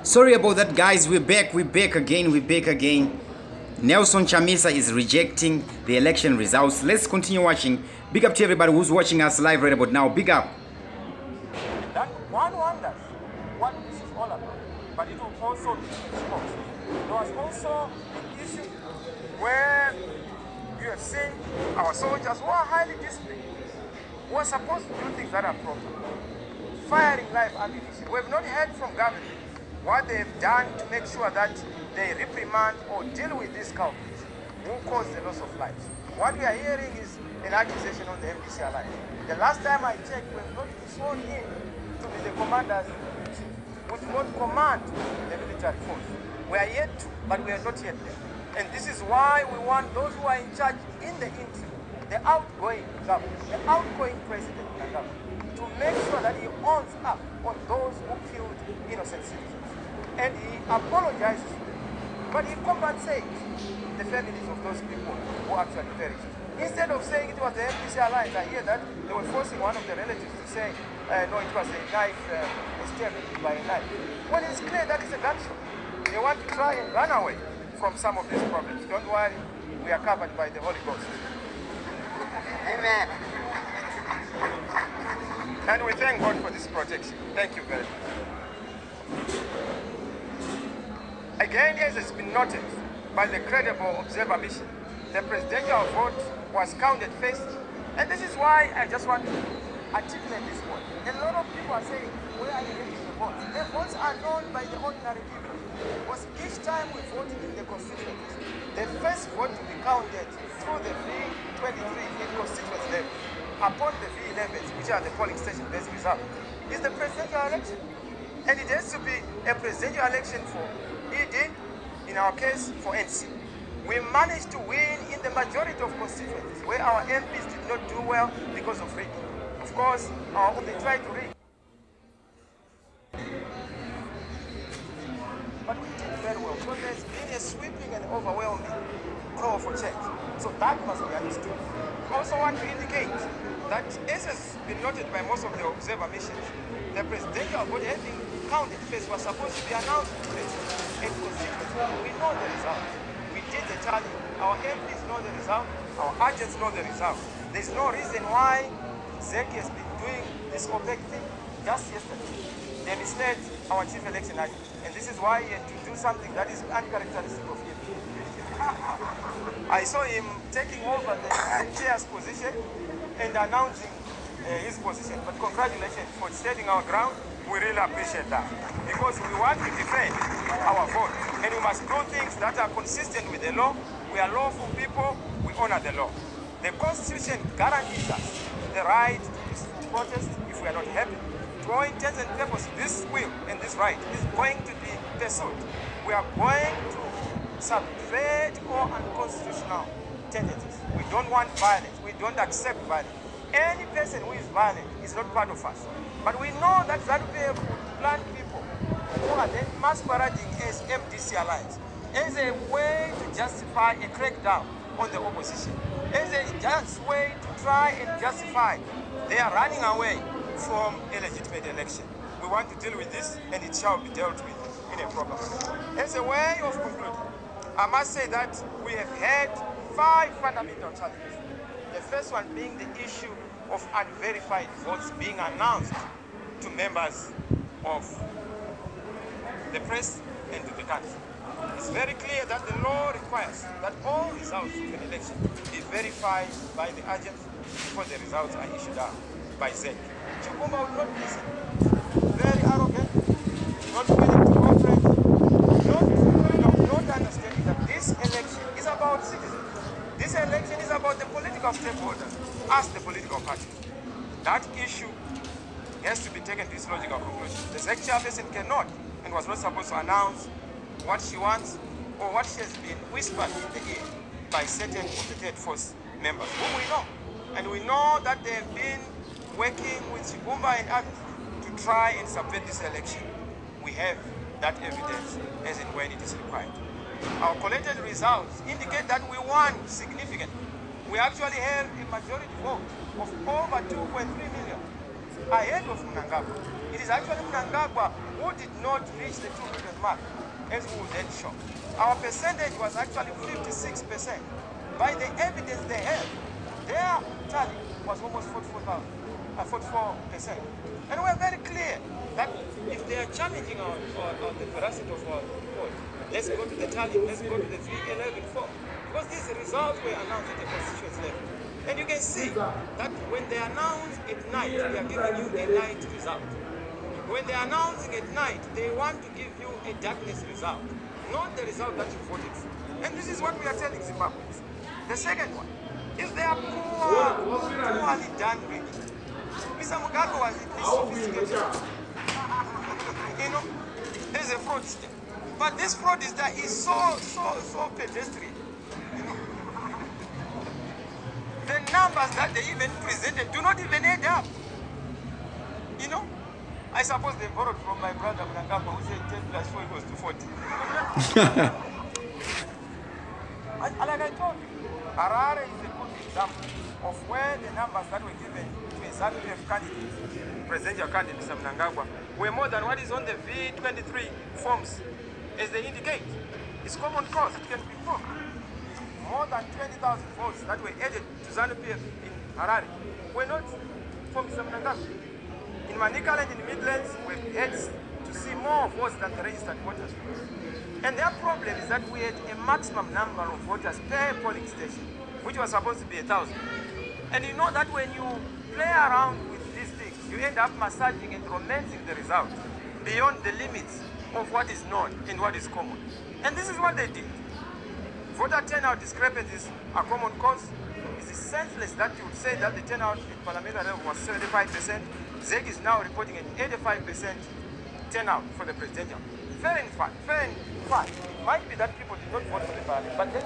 Sorry about that, guys. We're back again. Nelson Chamisa is rejecting the election results. Let's continue watching. Big up to everybody who's watching us live right about now. Big up. That one wonders what this is all about, but it will also be exposed. There was also an issue where you have seen our soldiers who are highly disciplined, who are supposed to do things that are proper, firing live ammunition. We have not heard from government what they have done to make sure that they reprimand or deal with these culprits who caused the loss of lives. What we are hearing is an accusation on the MDC alliance. The last time I checked, we have not been sworn in to be the commanders which would command the military force. We are yet to, but we are not yet there. And this is why we want those who are in charge in the interim, the outgoing government, the outgoing president to make sure that he owns up on those who killed innocent citizens. And he apologizes, but he compensates the families of those people who actually perished. Instead of saying it was the MDC alliance, I hear that they were forcing one of the relatives to say, no, it was a knife, a stabbing by a knife. Well, it's clear that it's a gunshot. They want to try and run away from some of these problems. Don't worry, we are covered by the Holy Ghost. Amen. And we thank God for this protection. Thank you very much. Again, as has been noted by the credible observer mission, the presidential vote was counted first. And this is why I just want to articulate this point. A lot of people are saying, where are you getting the votes? The votes are known by the ordinary people. Because each time we vote in the constituencies, the first vote to be counted through the V23 in constituency level upon the V11s, which are the polling station-based result, is the presidential election. And it has to be a presidential election for ED, in our case, for NC. We managed to win in the majority of constituencies where our MPs did not do well because of rigging. Of course, they tried to rig. But we did very well because there's been a sweeping and overwhelming call for change. So that must be understood. I also want to indicate that, as has been noted by most of the observer missions, the presidential vote having counted first was supposed to be announced first. And we know the result. We did the tally. Our MPs know the result. Our agents know the result. There's no reason why ZEC has been doing this opaque thing just yesterday. They misled our chief election agent. And this is why he had to do something that is uncharacteristic of him. I saw him taking over the chair's position and announcing his position. But congratulations for standing our ground. We really appreciate that. Because we want to defend our vote. And we must do things that are consistent with the law. We are lawful people. We honor the law. The Constitution guarantees us the right to protest if we are not happy. To all intents and purposes, this will and this right is going to be pursued. We are going to subvert all unconstitutional tendencies. We don't want violence. We don't accept violence. Any person who is violent is not part of us. But we know that ZANU-PF would plant people who are then masquerading as MDC alliance as a way to justify a crackdown on the opposition, as a just way to try and justify they are running away from a legitimate election. We want to deal with this, and it shall be dealt with in a proper way. As a way of concluding, I must say that we have had 5 fundamental challenges. The first one being the issue of unverified votes being announced to members of the press and to the country. It's very clear that the law requires that all results of an election be verified by the agents before the results are issued out by ZEC. Chibumba would not listen. Very arrogant, not willing to cooperate, not understanding that this election is about citizens. This election is about the political stakeholders, us the political parties. That issue has to be taken to its logical conclusion. The ZEC chairperson cannot and was not supposed to announce what she wants or what she has been whispered in the ear by certain of the third force members, whom we know. And we know that they have been working with Chibumba and others to try and subvert this election. We have that evidence as and when it is required. Our collected results indicate that we won significantly. We actually have a majority vote of over 2.3 million ahead of Mnangagwa. It is actually Mnangagwa who did not reach the 2 million mark, as we would then show. Our percentage was actually 56%. By the evidence they have, their tally was almost 44%. And we're very clear that if they are challenging the veracity of our report, let's go to the tally, let's go to the 311 form. Because these results were announced at the constituency level. And you can see that when they announce at night, they are giving you a night result. When they are announcing at night, they want to give you a darkness result, not the result that you voted for. And this is what we are telling Zimbabweans. The second one is they are poorly done reading. Mr. Mugabe was in this sophisticated. You know, there's a fraudster. But this fraudster is so pedestrian. You know, the numbers that they even presented do not even add up. You know, I suppose they borrowed from my brother Mnangagwa, who said 10 plus 4 equals to 40. Like I told you, Harare is a good example of where the numbers that were given to a ZEC candidate, presidential candidate Mr. Mnangagwa, were more than what is on the V23 forms, as they indicate. It's common cause, it can be proved. More than 20,000 votes that were added to ZANU-PF in Harare were not from Mr. Mnangagwa. In Manicaland, in the Midlands, we had to see more votes than the registered voters. And their problem is that we had a maximum number of voters per polling station, which was supposed to be 1,000. And you know that when you play around with these things, you end up massaging and romancing the result beyond the limits of what is known and what is common. And this is what they did. Voter turnout discrepancies are common cause. It is senseless that you would say that the turnout at parliamentary level was 75%. ZEC is now reporting an 85% turnout for the presidential. Fair in fact, it might be that people did not vote for the parliament, but then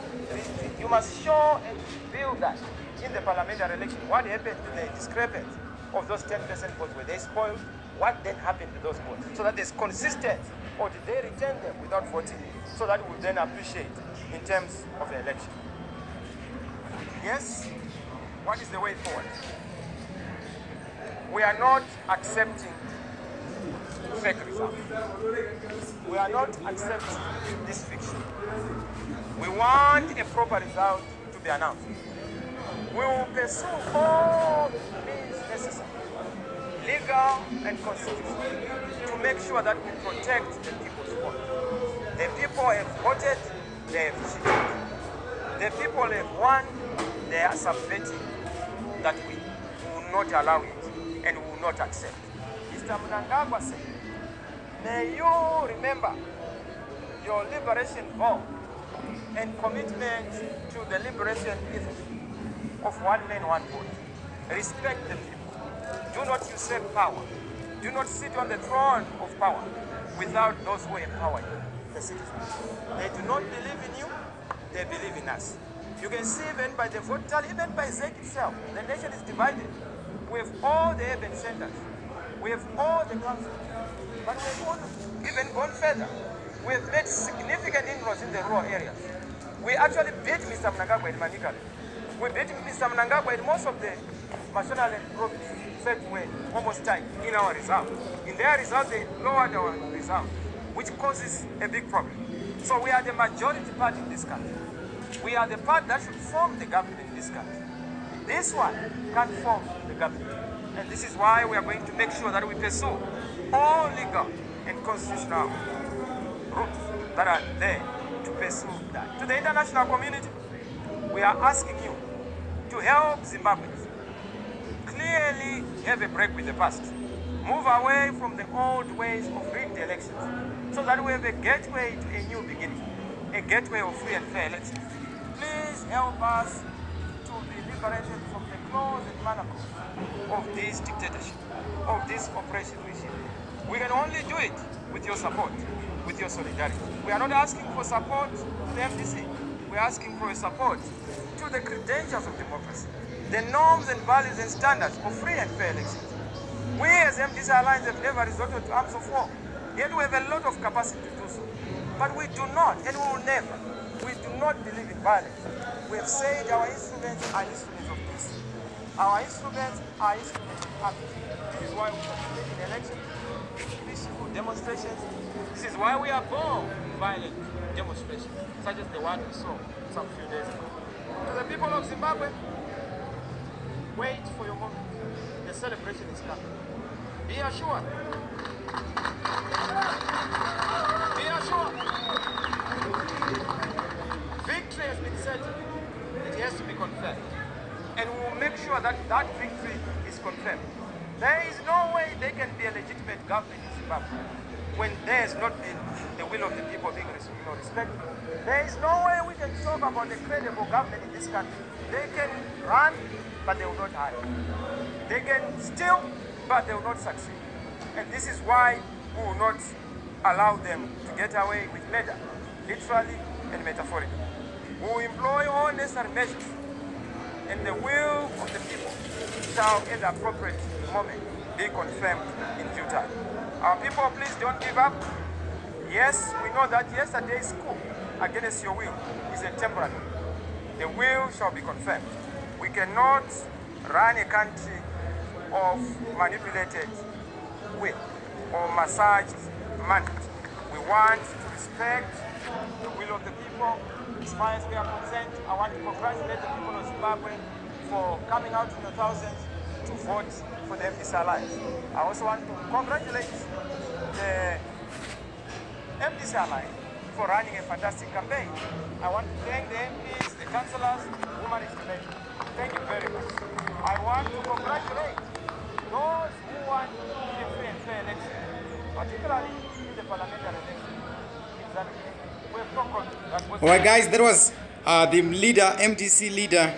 you must show and build that in the parliamentary election. What happened to the discrepancy of those 10% votes? Were they spoiled? What then happened to those votes? So that there's consistency, or did they return them without voting? So that we will then appreciate in terms of the election. Yes, what is the way forward? We are not accepting fake results. We are not accepting this fiction. We want a proper result to be announced. We will pursue all means necessary, legal and constitutional, to make sure that we protect the people's vote. The people have voted, they have cheated. The people have won, they are subverting. That we will not allow it and we will not accept. Mr. Mnangagwa said, may you remember your liberation vow and commitment to the liberation ethos of one man, one vote. Respect the people. Do not usurp power. Do not sit on the throne of power without those who empower you, the citizens. They do not believe in you, they believe in us. You can see even by the vote tally, even by ZEC itself, the nation is divided. We have all the urban centers. We have all the councils. But we have even gone further. We have made significant inroads in the rural areas. We actually beat Mr. Mnangagwa in Manicaland. We beat Mr. Mnangagwa in most of the Mashonaland provinces. In fact, we're almost tied in our result. In their result, they lowered our result, which causes a big problem. So we are the majority party in this country. We are the party that should form the government in this country. This one can't form the government. And this is why we are going to make sure that we pursue all legal and constitutional routes that are there to pursue that. To the international community, we are asking you to help Zimbabweans clearly have a break with the past. Move away from the old ways of rigged elections so that we have a gateway to a new beginning, a gateway of free and fair elections. Please help us to be liberated from the claws and manacles of this dictatorship, of this oppression regime. We can only do it with your support, with your solidarity. We are not asking for support to the MDC. We are asking for your support to the credentials of democracy, the norms and values and standards of free and fair elections. We as MDC Alliance have never resorted to arms of war, yet we have a lot of capacity to do so. But we do not, and we will never, we do not believe in violence. We have said our instruments are instruments of peace. Our instruments are instruments of happiness. This is why we participate in elections. peaceful demonstrations. This is why we are born violent demonstrations, such as the one we saw some few days ago. To the people of Zimbabwe, wait for your moment. The celebration is coming. Be assured. Be assured. Victory has been certain. It has to be confirmed. And we will make sure that that victory is confirmed. There is no way there can be a legitimate government in Zimbabwe when there has not been the will of the people being respected. There is no way we can talk about a credible government in this country. They can run, but they will not hide. They can steal, but they will not succeed. And this is why we will not allow them to get away with murder, literally and metaphorically. We will employ all necessary measures, and the will of the people shall, at the appropriate moment, be confirmed in due time. Our people, please don't give up. Yes, we know that yesterday's coup against your will is a temporary. The will shall be confirmed. We cannot run a country of manipulated will or massaged mandate. We want to respect the will of the people. As far as we are concerned, I want to congratulate the people of Zimbabwe for coming out in the thousands to vote for the MDC Alliance. I also want to congratulate the MDC Alliance for running a fantastic campaign. I want to thank the MPs, the councillors, who managed to make it. Thank you very much. I want to congratulate those who won the free and fair election, particularly in the parliamentary election. All right, guys, that was the leader, MDC leader,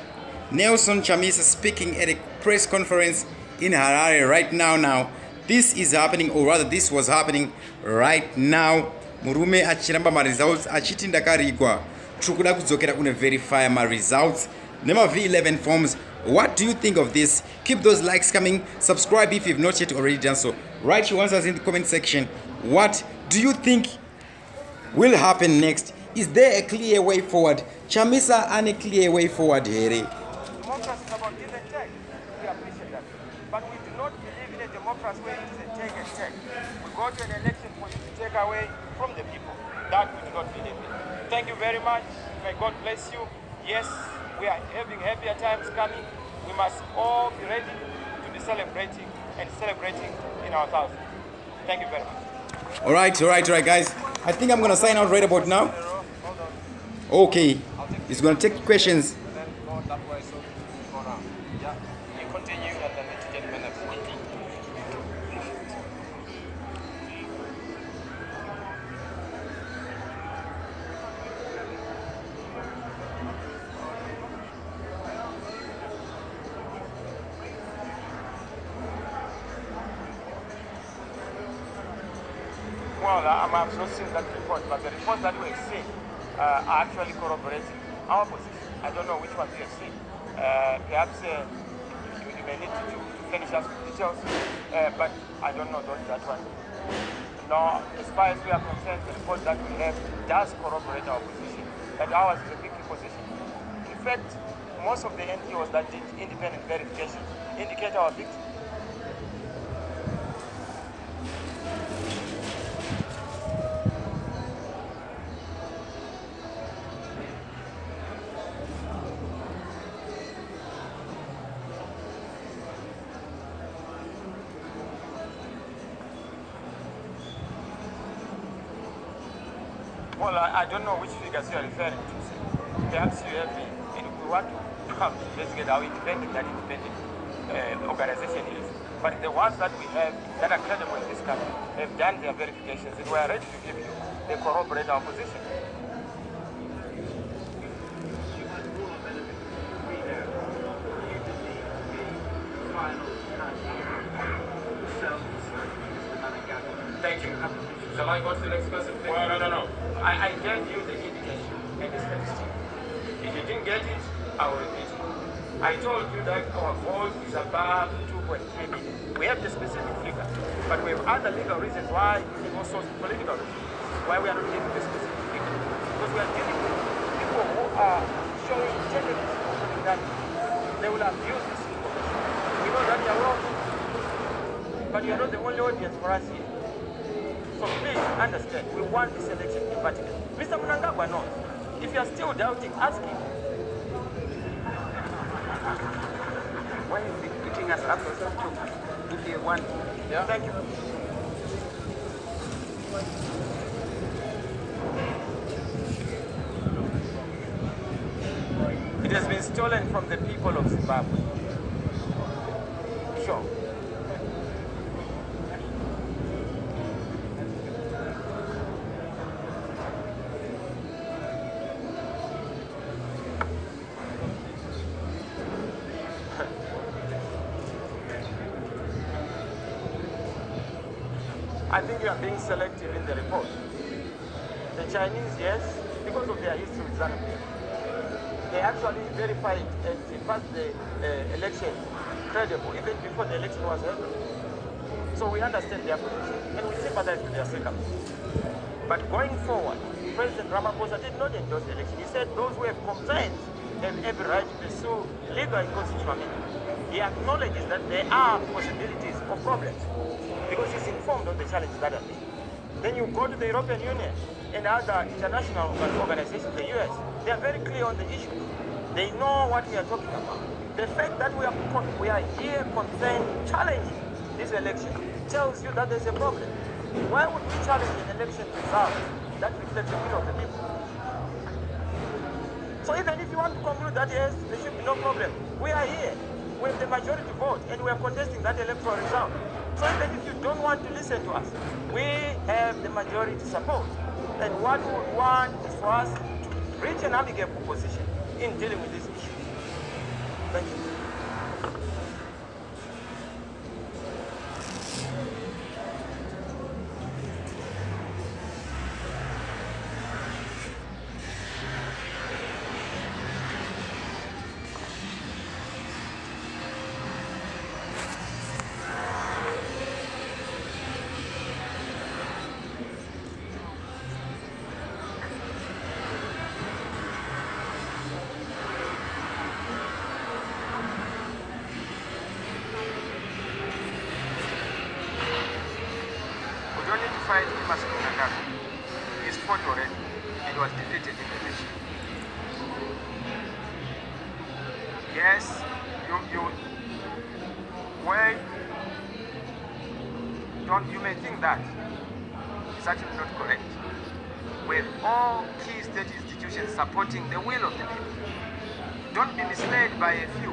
Nelson Chamisa, speaking at a press conference in Harare right now. This is happening, or rather this was happening right now. Murume achiramba ma results achiti ndakarigwa trukuda kudzokera kune verify ma results nema V11 forms. What do you think of this? Keep those likes coming. Subscribe if you've not yet already done so. Write your answers in the comment section. What do you think will happen next? Is there a clear way forward? Chamisa, and a clear way forward here. Democracy is about give and take. We appreciate that. But we do not believe in a democracy where it is a take and take. We go to an election for you to take away from the people. That we do not believe in. Thank you very much. May God bless you. Yes, we are having happier times coming. We must all be ready to be celebrating and celebrating in our thousands. Thank you very much. All right, guys. I think I'm gonna sign out right about now. Okay, it's gonna take questions. Then go that way, so go around. Yeah, you continue and then let you get minutes. Well, I've not seen that report, but the reports that we have seen are actually corroborating our position. I don't know which one you have seen. Perhaps you may need to finish us with details, but I don't know that one. No, as far as we are concerned, the report that we have does corroborate our position, that ours is a victory position. In fact, most of the NGOs that did independent verification indicate our victory. Well, I don't know which figures you are referring to. Perhaps you have been, and we want to investigate how independent that independent organization is. But the ones that we have that are credible in this country have done their verifications, and we are ready to give you the corroborate our position. Thank you. Shall I go to the next person? Well, no. I gave you the indication and the statistic. If you didn't get it, I will repeat it. I told you that our vote is above 2.3 million. We have the specific figure, but we have other legal reasons why, and also political reasons, why we are not giving the specific figure. Because we are dealing with people who are showing tendencies that they will abuse this information. We know that they are wrong, but you are not the only audience for us here. understand. We want this election in particular. Mr. Mnangagwa knows. If you are still doubting, ask him. Why is he picking us up to be one? Yeah. Thank you. It has been stolen from the people of Zimbabwe. Sure. I think you are being selective in the report. The Chinese, yes, because of their history with ZANU. They actually verified and passed the election credible even before the election was held. So we understand their position and we sympathize with their circumstances. But going forward, President Ramaphosa did not endorse the election. He said those who have complaints have every right to pursue legal and constitutional means. He acknowledges that there are possibilities of problems because he's informed of the challenges that are there. Then you go to the European Union and other international organizations, the US, they are very clear on the issue. They know what we are talking about. The fact that we are here concerned, challenging this election, tells you that there's a problem. Why would we challenge an election result that reflects the will of the people? So even if you want to conclude that yes, there should be no problem, we are here. We have the majority vote and we are contesting that electoral result. So even if you don't want to listen to us, we have the majority support. And what we want is for us to reach an amicable position in dealing with this issue. Thank you. He's fought already and was defeated in the election. Yes, you may think that it's actually not correct. We have all key state institutions supporting the will of the people. Don't be misled by a few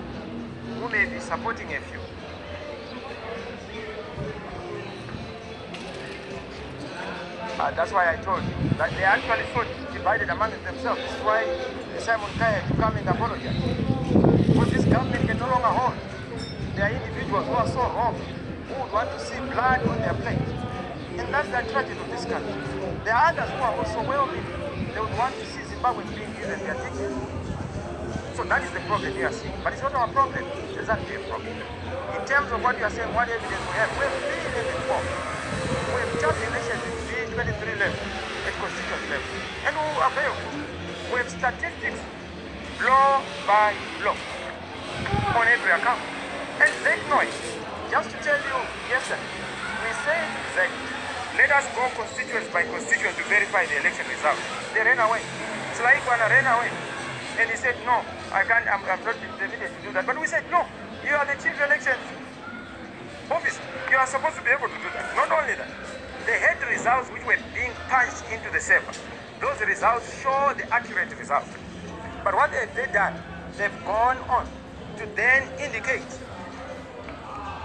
who may be supporting a few. That's why I told you that they actually fought divided among themselves. This is why Simon Kaya had to come and apologize. Because this government can no longer hold. There are individuals who are so wrong, who would want to see blood on their plate. And that's the tragedy of this country. There are others who are also wealthy. They would want to see Zimbabwe being given their tickets. So that is the problem we are seeing. But it's not our problem. It's exactly a problem. In terms of what you are saying, what evidence we have been informed. We have just elections in 23 level, at constituent level, and who avail. We have statistics, blow by blow, on every account. And ZEC know it. Just to tell you, yesterday, we said ZEC, let us go constituents by constituents to verify the election results. They ran away. Slaikwana ran away. And he said, no, I can't, I'm not permitted to do that. But we said, no, you are the chief elections officer. You are supposed to be able to do that. Not only that, they had results which were being punched into the server. Those results show the accurate results. But what have they done? They've gone on to then indicate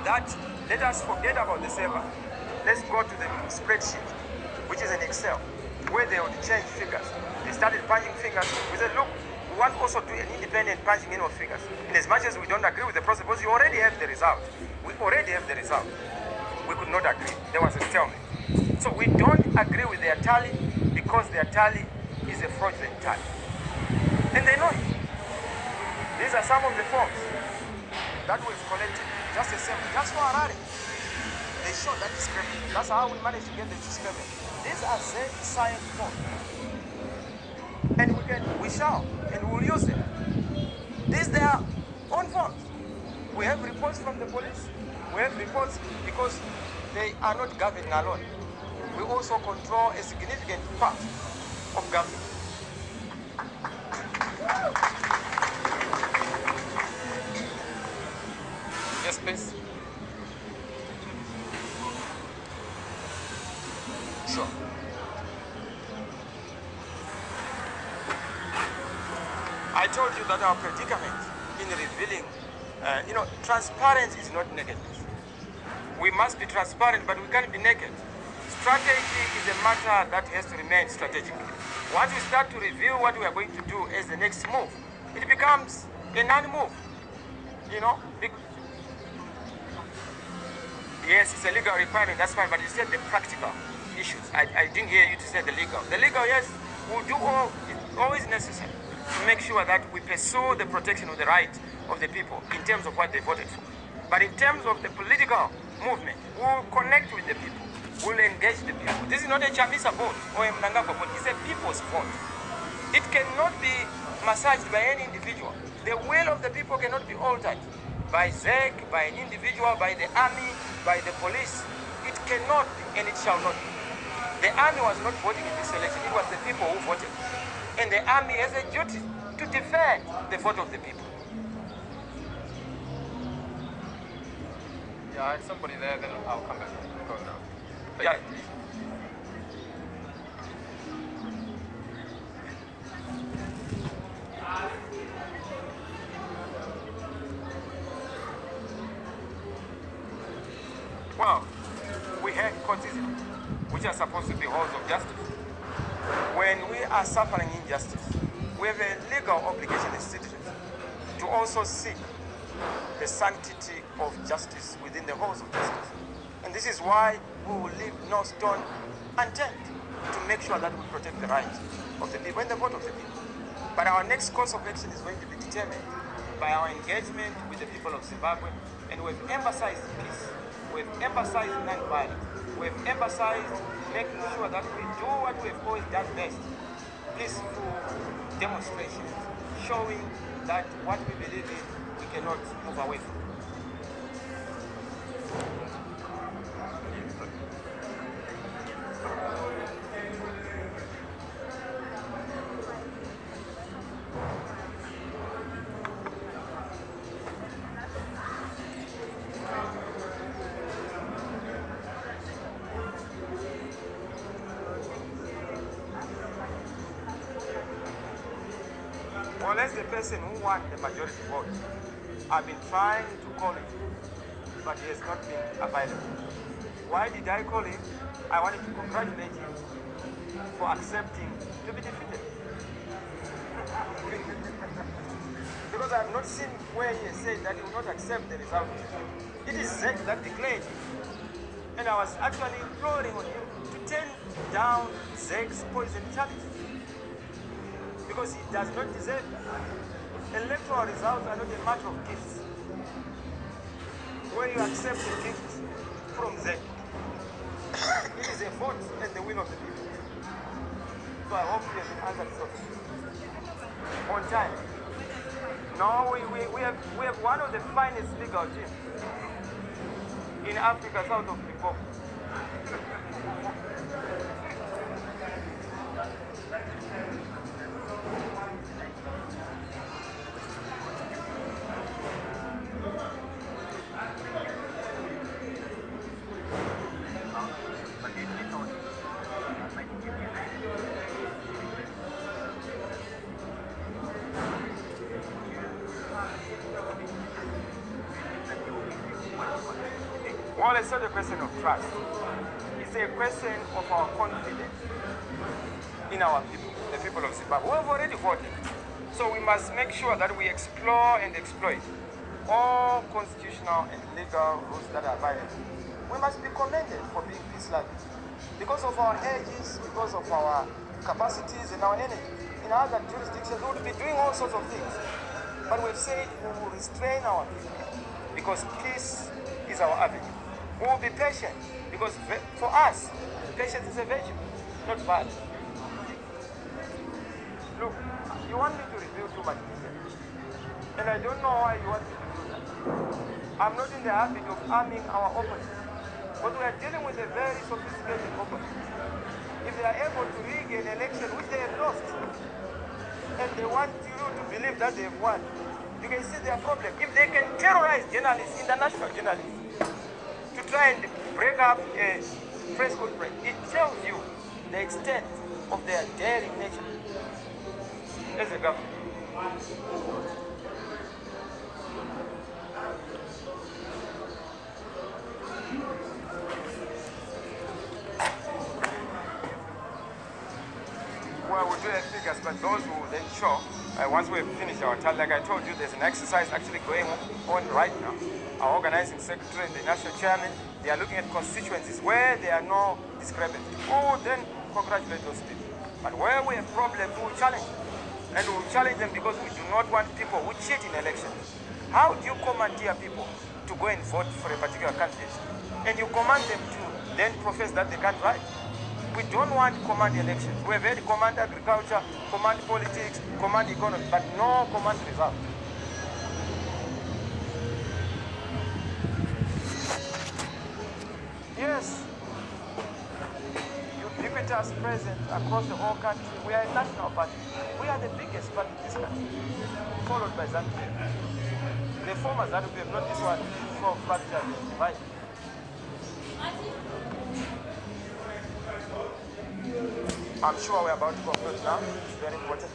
that let us forget about the server. Let's go to the spreadsheet, which is an Excel, where they would change figures. They started punching figures. We said, look, we want also to do an independent punching in of figures. And as much as we don't agree with the process, because you already have the result. We already have the result. We could not agree. There was a stalemate. So we don't agree with their tally because their tally is a fraudulent tally. And they know it. These are some of the forms that we've collected. Just the same, just for Harare. They show that discrepancy. That's how we managed to get the discrepancy. These are ZEC signed forms. And we shall, and we will use them. These are their own forms. We have reports from the police. We have reports because they are not governing alone. we also control a significant part of government. Yes, please. Sure. I told you that our predicament in revealing, transparency is not nakedness. We must be transparent, but we can't be naked. Strategy is a matter that has to remain strategic. Once we start to reveal what we are going to do as the next move, it becomes a non-move. Yes, it's a legal requirement, that's fine, but you said the practical issues. I didn't hear you to say the legal. The legal, yes, we'll do all, it's always necessary to make sure that we pursue the protection of the right of the people in terms of what they voted for. But in terms of the political movement, we'll connect with the people. We'll engage the people. This is not a Chamisa vote or a Mnangagwa vote. It's a people's vote. It cannot be massaged by any individual. The will of the people cannot be altered by ZEC, by an individual, by the army, by the police. It cannot be, and it shall not be. The army was not voting in this election. It was the people who voted. And the army has a duty to defend the vote of the people. Yeah, I had somebody there, then I'll come back. Go now. Yeah. Well, we have courts which are supposed to be halls of justice. When we are suffering injustice, we have a legal obligation as citizens to also seek the sanctity of justice within the halls of justice. And this is why we will leave no stone unturned to make sure that we protect the rights of the people and the vote of the people. But our next course of action is going to be determined by our engagement with the people of Zimbabwe, and we've emphasized peace, we've emphasized non-violence, we've emphasized making sure that we do what we've always done best, peaceful demonstrations, showing that what we believe in, we cannot move away from. Well, as the person who won the majority vote, I've been trying to call him, but he has not been available. Why did I call him? I wanted to congratulate him for accepting to be defeated. Because I have not seen where he has said that he will not accept the result. It is ZEC that declared it. And I was actually imploring on him to turn down ZEC's poison challenge, because he does not deserve that. Electoral results are not a matter of gifts. When you accept a gift from ZEC, it is a vote and the will of the people. So I hope you have been answered on time. Now we have one of the finest legal teams in Africa, south of Limpopo. Well, it's not a question of trust. It's a question of our confidence in our people, the people of Zimbabwe. We have already voted. So we must make sure that we explore and exploit all constitutional and legal rules that are available. We must be commended for being peace-loving because of our ages, because of our capacities and our energy. In other jurisdictions, we would be doing all sorts of things. But we've said we will restrain our people because peace is our avenue. We will be patient because for us, patience is a virtue, not violence. Look, you want me to reveal too much detail, and I don't know why you want me to do that. I'm not in the habit of arming our opponents. But we are dealing with a very sophisticated opponent. If they are able to rig an election which they have lost, and they want you to believe that they have won, you can see their problem. If they can terrorize journalists, international journalists, to try and break up a press conference, it tells you the extent of their daring nature as a government. Well, we'll do the figures, but those who then show, once we've finished our tally, like I told you, there's an exercise actually going on right now. Our organizing secretary and the national chairman, they are looking at constituencies where there are no discrepancies. Oh, then congratulate those people. But where we have problems, we will challenge them. And we will challenge them because we do not want people who cheat in elections. How do you commandeer people to go and vote for a particular candidate? And you command them to then profess that they can't write? We don't want command elections. We have had command agriculture, command politics, command economy, but no command result. Yes, ubiquitous present across the whole country. We are a national party. We are the biggest party in this country, followed by Zambia. The former Zambia, not this one, is so fractured and divided. I'm sure we're about to conclude now. It's very important.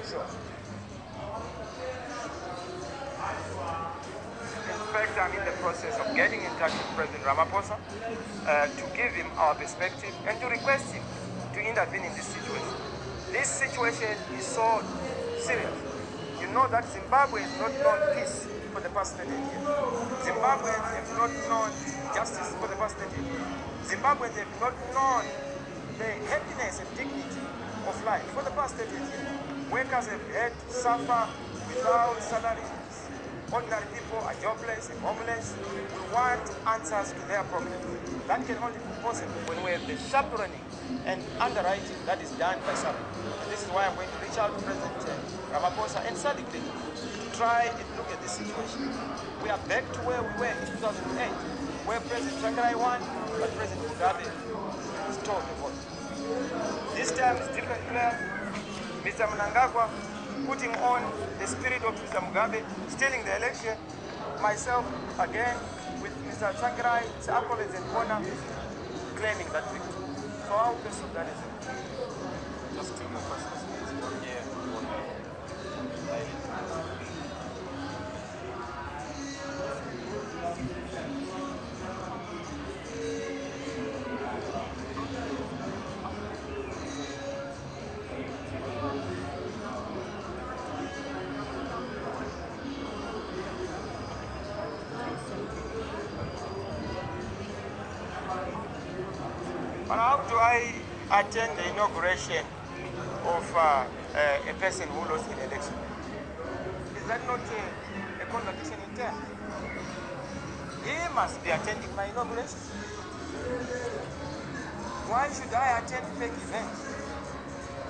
Sure. In fact, I'm in the process of getting in touch with President Ramaphosa to give him our perspective and to request him to intervene in this situation. This situation is so serious. You know that Zimbabwe has not known peace for the past 30 years. Zimbabweans have not known justice for the past 30 years. Zimbabweans have not known the happiness and dignity of life for the past 30 years. Workers have had to suffer without salaries. Ordinary people are jobless and homeless. We want answers to their problems. That can only be possible when we have the chaperoning and underwriting that is done by SADC. And this is why I'm going to reach out to President Ramaphosa and SADC to try and look at this situation. We are back to where we were in 2008, where President Tsvangirai won, but President Mugabe stole the vote. This time it's different players. Mr. Mnangagwa putting on the spirit of Mr. Mugabe, stealing the election. Myself, again, with Mr. Tsvangirai, Mr. Akoles and Kona, claiming that victory. So how pursue that is it? Just take your questions. Yeah. But how do I attend the inauguration of a person who lost an election? Is that not a contradiction in terms? He must be attending my inauguration. Why should I attend fake events?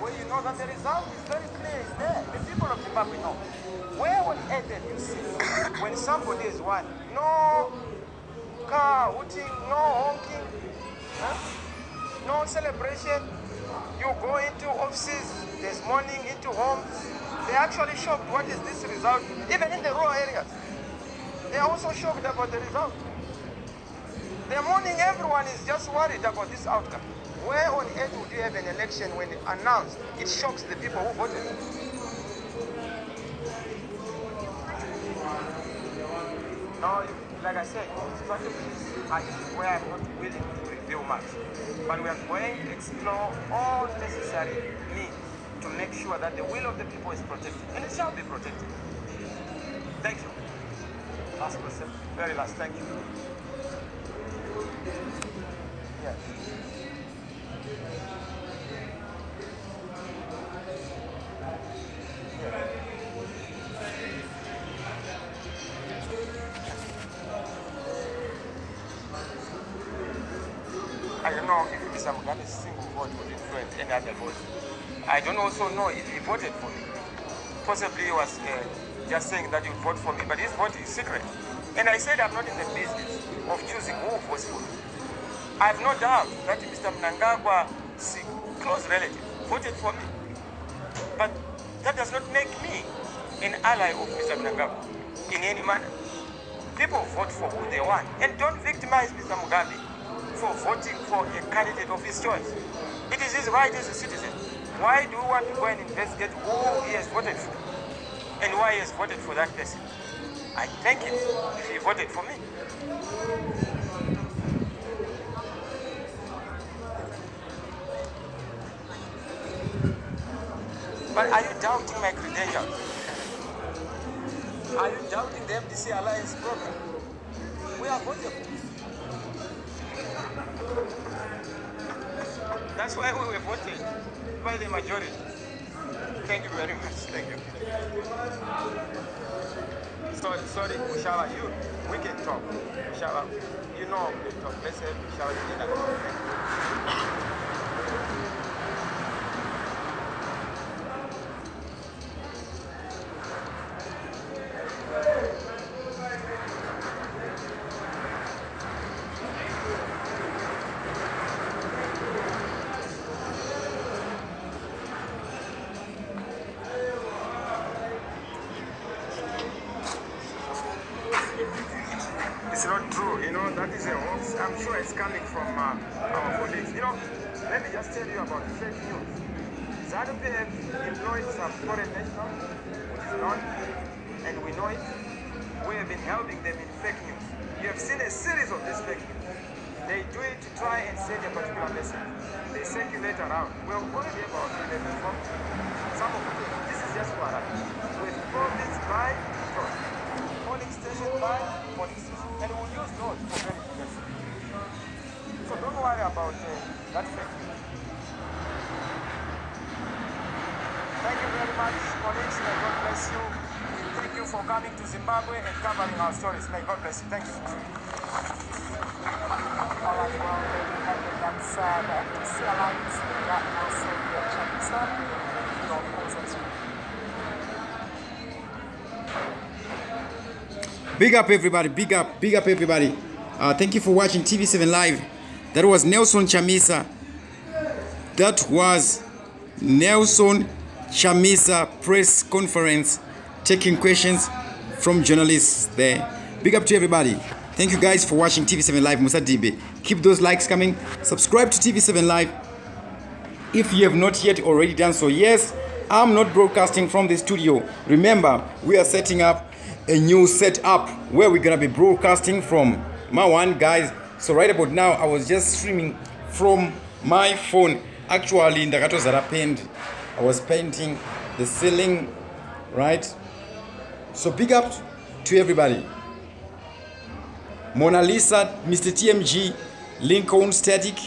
Well, you know that the result is very clear, it's there. The people of Zimbabwe know. Where on earth have you seen when somebody is won? No car hooting, no honking, no celebration. You go into offices, there's mourning, into homes. They're actually shocked. What is this result? Even in the rural areas, they're also shocked about the result. They're mourning. Everyone is just worried about this outcome. Where on earth would you have an election when it announced? It shocks the people who voted. Now, like I said, strategies are where I'm not willing to reveal much. But we are going to explore all necessary means to make sure that the will of the people is protected. And it shall be protected. Thank you. Last question. Very last. Thank you. Yes. I don't know if Mr. Mugabe's single vote would influence any other vote. I don't also know if he voted for me. Possibly he was just saying that you vote for me, but his vote is secret. And I said I'm not in the business of choosing who votes for me. I have no doubt that Mr. Mnangagwa's close relative voted for me. But that does not make me an ally of Mr. Mnangagwa in any manner. People vote for who they want. And don't victimize Mr. Mugabe for voting for a candidate of his choice. It is his right as a citizen. Why do you want to go and investigate who he has voted for and why he has voted for that person? I thank him if he voted for me. But are you doubting my credentials? Are you doubting the MDC Alliance program? We are votable. That's why we were voting by the majority. Thank you very much. Thank you. Sorry, Mushala, we can talk. Mushala, you know we can talk. Let's have Mushala dinner. It's not true, that is a hoax. I'm sure it's coming from our colleagues. Let me just tell you about fake news. ZANU-PF have employed some foreign nationals, which is known, and we know it. We have been helping them in fake news. You have seen a series of these fake news. They do it to try and send a particular message. They circulate around. We're already about 11 from some of them. This is just what happened. With province by province, polling station by polling station. And we'll use those for verification. So don't worry about that fake news. Thank you very much, colleagues. May God bless you. Thank you for coming to Zimbabwe and covering our stories. May God bless you. Thank you. All right, well, there you have it. That's the MDC Alliance leader, Nelson Chamisa. Your presence. Big up everybody, big up everybody. Thank you for watching TV7 Live. That was Nelson Chamisa. That was Nelson Chamisa press conference taking questions from journalists there. Big up to everybody. Thank you guys for watching TV7 Live. Musa Dibe. Keep those likes coming. Subscribe to TV7 Live if you have not yet already done so. Yes, I'm not broadcasting from the studio. Remember, we are setting up a new setup where we're gonna be broadcasting from my one, guys. So right about now I was just streaming from my phone. Actually in the Gatozara paint, I was painting the ceiling, right? So big up to everybody. Mona Lisa, Mr. TMG, Lincoln Static,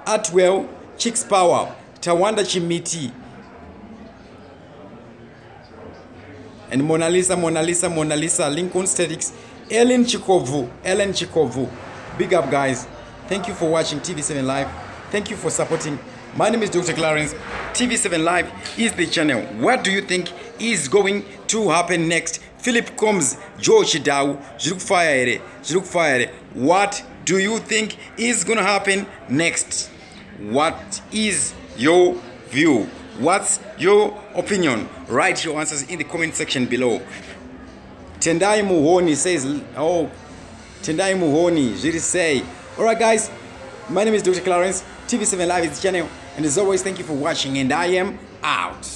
Atwell, Chicks Power, Tawanda Chimiti, and Mona Lisa, Lincoln Statics, Ellen Chikovu. Big up, guys. Thank you for watching TV7 Live. Thank you for supporting. My name is Dr. Clarence. TV7 Live is the channel. What do you think is going to happen next? Philip Combs, George Dau, Jiruk. What do you think is going to happen next? What is your view? What's your opinion? Write your answers in the comment section below. Tendai Muhoni says, Tendai Muhoni, Jiri say. Alright guys, my name is Dr. Clarence. TV7 Live is the channel. And as always, thank you for watching and I am out.